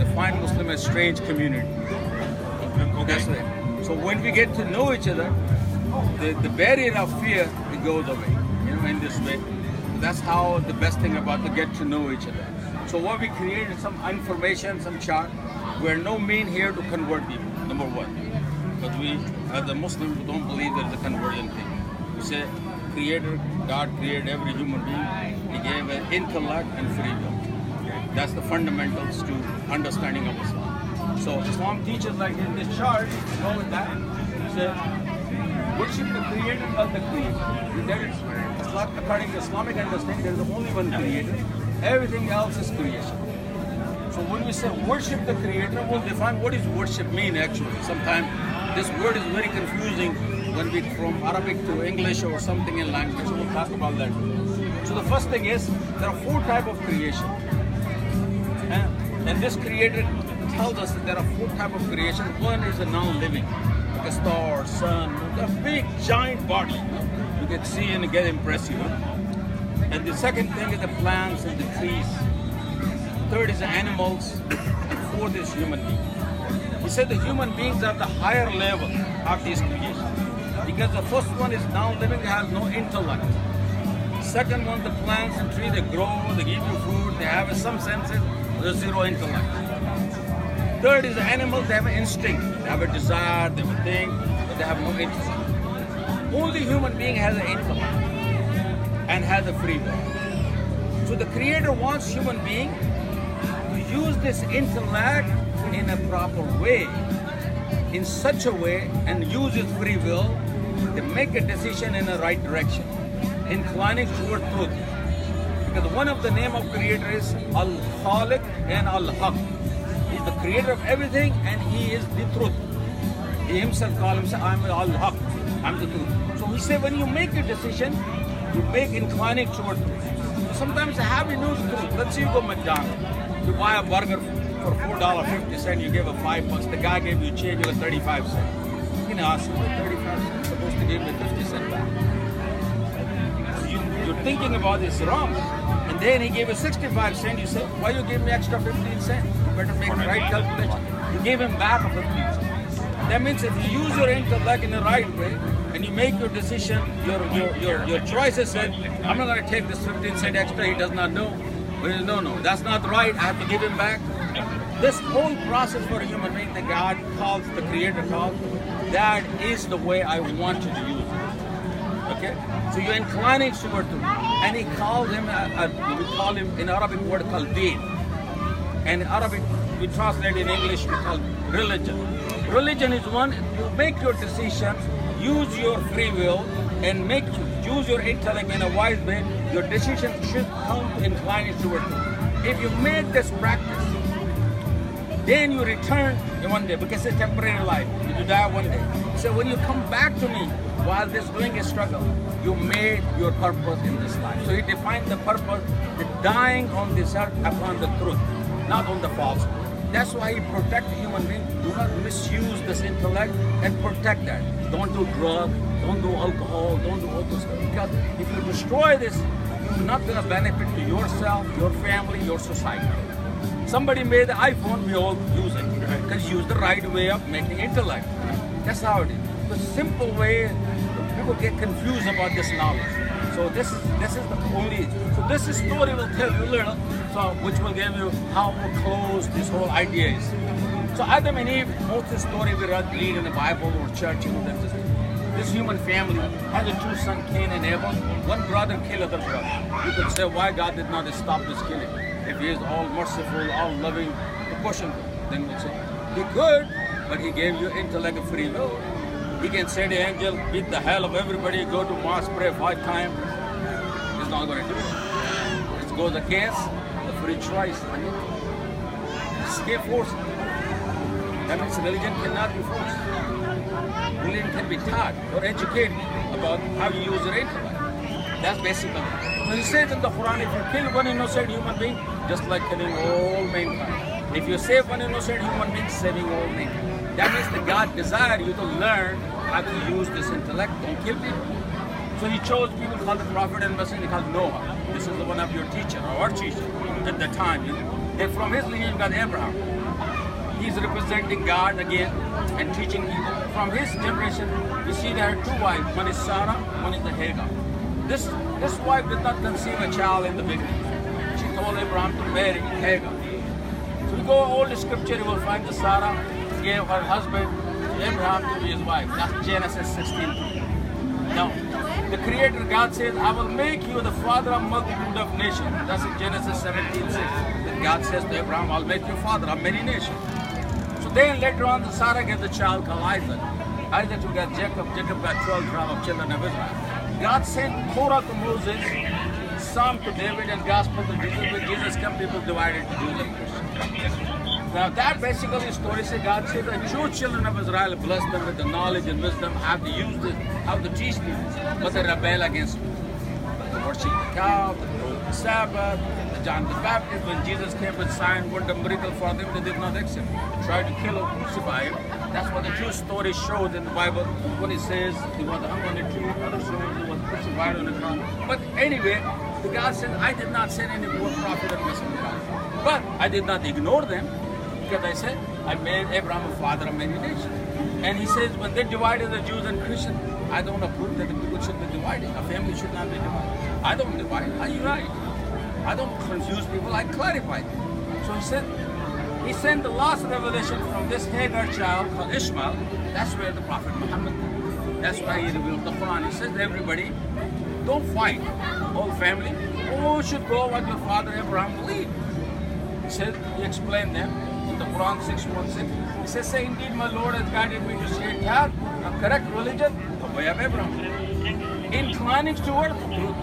define Muslim as strange community. Okay. That's right. So when we get to know each other, the barrier of fear, it goes away, in this way. That's how the best thing about to get to know each other. So what we created, some information, some chart. We're no mean here to convert people, number one. But we, as a Muslim, we don't believe there's a conversion thing. We say, Creator, God created every human being. He gave an intellect and free will. That's the fundamentals to understanding of Islam. So Islam teaches, like in this chart, go with that. It says, worship the Creator of the Creator. There is, according to Islamic understanding, there is only one Creator. Everything else is creation. So when we say worship the Creator, we'll define what does worship mean actually. Sometimes this word is very confusing when we from Arabic to English or something in language. So we'll talk about that. So the first thing is, there are 4 types of creation. And this Creator tells us that there are 4 types of creation. One is a non-living, like a star, sun, a big giant body. You can see and get impressive. And the second thing is the plants and the trees. Third is the animals. And fourth is human beings. He said the human beings are the higher level of this creation. Because the first one is non-living, they have no intellect. Second one, the plants and trees, they grow, they give you food, they have some senses, there's zero intellect. Third is the animals, they have an instinct, they have a desire, they have a thing, but they have no intellect. Only human being has an intellect and has a free will. So the Creator wants human being to use this intellect in a proper way, in such a way, and use his free will to make a decision in the right direction, inclining toward truth. Because one of the name of Creator is Al-Khaliq and Al-Haq. He's the creator of everything and he is the truth. He himself calls himself, I'm Al-Haq, I'm the truth. So we say when you make a decision, you make inclining toward truth. So sometimes the happy news truth. Let's say you go to McDonald's, you buy a burger for $4.50, you give a $5. The guy gave you change, you got 35 cents. You can ask him, 35 cents, supposed to give me 50 cents back. You're thinking about this wrong. And then he gave you 65 cents, you say, why you give me extra 15 cents? You better make the right calculation. You gave him back a 15 cents. That means if you use your intellect in the right way, and you make your decision, your choices say, I'm not going to take this 15 cents extra, he does not know. Well, no, that's not right, I have to give him back. This whole process for a human being that God calls, the Creator calls, that is the way I want you to use it. Okay? So you're inclining toward him. And he called him, we call him in Arabic word called deen. And in Arabic, we translate in English, we call religion. Religion is one, you make your decision, use your free will, and use your intellect in a wise way. Your decision should come to incline toward him. If you make this practice, then you return in one day, because it's a temporary life. You die one day. So when you come back to me while this doing a struggle, you made your purpose in this life. So he defined the purpose, the dying on this earth upon the truth, not on the falsehood. That's why he protects the human being. Do not misuse this intellect and protect that. Don't do drugs, don't do alcohol, don't do all this stuff. Because if you destroy this, you're not going to benefit to yourself, your family, your society. Somebody made the iPhone, we all use it. Because use the right way of making intellect. That's how it is. The simple way, people get confused about this knowledge. So this is the only. So this story will tell you a little, so which will give you how close this whole idea is. So Adam and Eve, most of the story we read in the Bible or church, this human family has a 2 sons, Cain and Abel. One brother killed other brother. You could say why God did not stop this killing. If he is all merciful, all loving, the question, then we say, he could, but he gave you intellect and free will. He can say the angel, beat the hell of everybody, go to mosque, pray 5 times. He's not going to do it. It goes against the free choice. Escape force. That means religion cannot be forced. Religion can be taught or educated about how you use your intellect. That's basically. So he says in the Quran, if you kill one innocent human being, just like killing all mankind. If you save one innocent human being, saving all mankind. That means that God desired you to learn how to use this intellect. Don't kill people. So he chose people called the prophet and messenger called Noah. This is the one of your teacher, or our teacher at the time. And from his lineage you got Abraham. he's representing God again and teaching people. From his generation, we see there are two wives. One is Sarah, one is the Hagar. This wife did not conceive a child in the beginning. She told Abraham to marry Hagar. So we go all the scripture, you will find that Sarah gave her husband to Abraham to be his wife. That's Genesis 16. Now, the Creator God says, I will make you the father of multitude of nations. That's in Genesis 17:6. Then God says to Abraham, I'll make you father of many nations. So then later on, Sarah gets a child called Isaac. Isaac who got Jacob. Jacob got 12 tribes of children of Israel. God sent Torah to Moses, Psalm to David, and Gospel to Jesus. When Jesus came, people divided to Jews and Christians. Now that basically story says God said the true children of Israel blessed them with the knowledge and wisdom, how to use it, how to teach people, but they rebel against me. They worship the cow, they broke the Sabbath, the John the Baptist, when Jesus came with sign, wonder, miracle for them, they did not accept. They tried to kill him, crucify him. That's what the true story shows in the Bible when it says he was hung on a tree, other shows he was crucified on the cross. But anyway, the God said, I did not send any more prophet and messenger. But I did not ignore them. Because I said, I made Abraham a father of many nations. And he says, when they divided the Jews and Christians, I don't approve that the people should be divided. A family should not be divided. I don't divide, I unite. I don't confuse people, I clarify them. So he said, he sent the last revelation from this Hagar child called Ishmael. That's where the Prophet Muhammad, that's why he revealed the Quran. He says, everybody, don't fight. Whole family, who should go what your father Abraham believed. He said, he explained them. In the Quran 6:16, he says, say indeed my Lord has guided me to say path, a correct religion, the way of Abraham, inclining towards truth.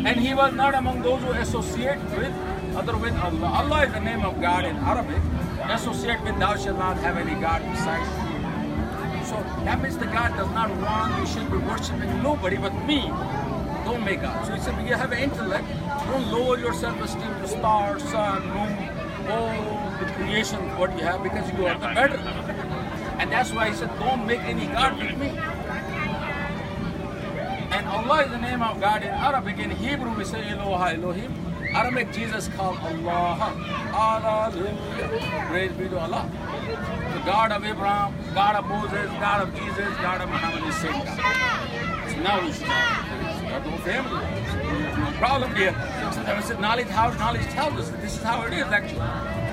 And he was not among those who associate with Allah. Allah is the name of God in Arabic. Associate with thou shalt not have any God besides me. So that means the God does not want you should be worshiping nobody but me. Don't make God. So he said, you have an intellect, don't lower your self-esteem to stars, sun, moon, all the creation what you have, because you are the better. And that's why he said, don't make any God with me. And Allah is the name of God in Arabic. In Hebrew we say Eloha Elohim. Arabic Jesus called Allah. Hallelujah. Praise be to Allah. The God of Abraham, God of Moses, God of Jesus, God of Muhammad is same God. So now we start no family. No problem here. So I said, knowledge tells us that this is how it is actually.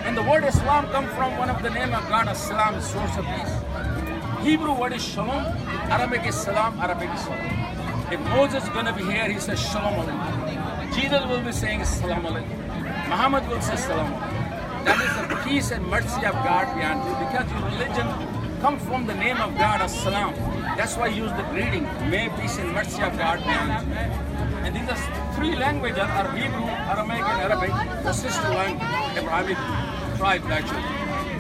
And the word Islam comes from one of the name of God, Islam, source of peace. Hebrew word is Shalom, Arabic is Salam, Arabic is Salam. If Moses is going to be here, he says Shalom Alaikum. Jesus will be saying Salam Alaikum. Muhammad will say Salam Alaikum. That is the peace and mercy of God beyond you, because your religion comes from the name of God, As-Salam. That's why I use the greeting, may peace and mercy of God be unto you. And these are three languages, are Hebrew, Aramaic, and Arabic, the sister language, Abrahamic tribe actually.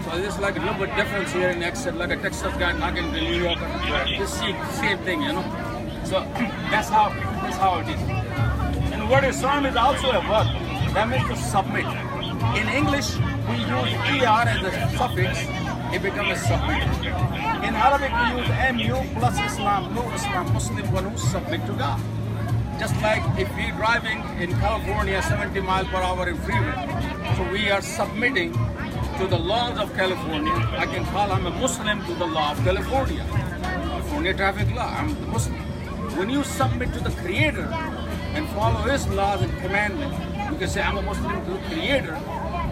So this is like a little bit difference here in accent, like a Texas guy talking to New York, the same thing, you know. So that's how it is. And the word Islam is also a verb. That means to submit. In English, we use ER as a suffix, it becomes a submit. In Arabic, we use MU plus Islam, no Islam, Muslim, one who submit to God. Just like if we're driving in California 70 miles per hour in freeway, so we are submitting to the laws of California. I can call I'm a Muslim to the law of California. California traffic law, I'm the Muslim. When you submit to the Creator and follow His laws and commandments, you can say I'm a Muslim to the Creator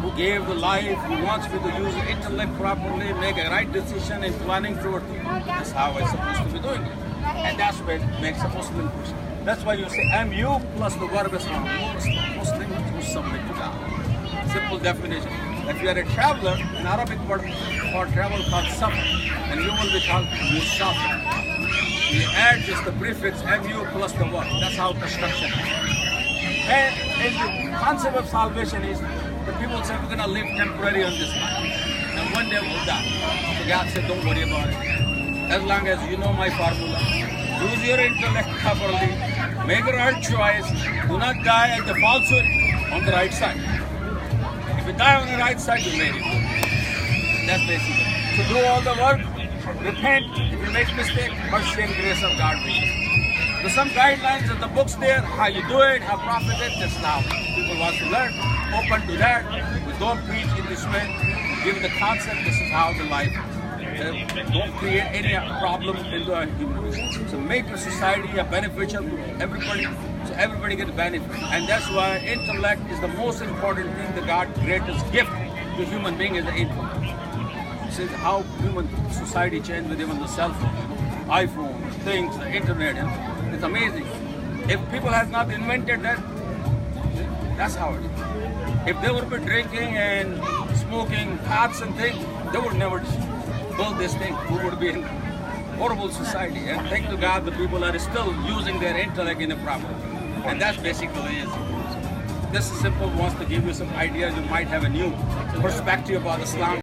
who gave the life, who wants me to use the intellect properly, make a right decision and planning toward it. That's how I'm supposed to be doing it. And that's what makes a Muslim person. That's why you say MU plus the verb Islam. Muslim who submit to God. Simple definition. If you are a traveler, an Arabic word for travel called safar, and you will be called musafir. You add just the prefix MU plus the verb. That's how construction is. And the concept of salvation is the people say we're going to live temporarily on this life. And one day we'll die. So God said, don't worry about it. As long as you know my formula, use your intellect properly, make a right choice, do not die at the falsehood on the right side. If you die on the right side, you made it. That's basically. So do all the work, repent, if you make mistake, mercy and grace of God will be. There's some guidelines in the books there, how you do it, how profit it, just now. People want to learn, open to that. We don't preach in this way. give the concept, this is how the life. Don't create any problem into a human being. So make a society a beneficial to everybody, so everybody gets benefit. And that's why intellect is the most important thing. The God's greatest gift to human being is the intellect. This is how human society changed with even the cell phone, iPhone, things, the internet. It's amazing. If people have not invented that, that's how it is. If they would be drinking and smoking pots and things, they would never build this thing. We would be in horrible society. And thank to God, the people are still using their intellect in a proper way. And that's basically it. This is simple. Wants to give you some ideas. You might have a new perspective about Islam.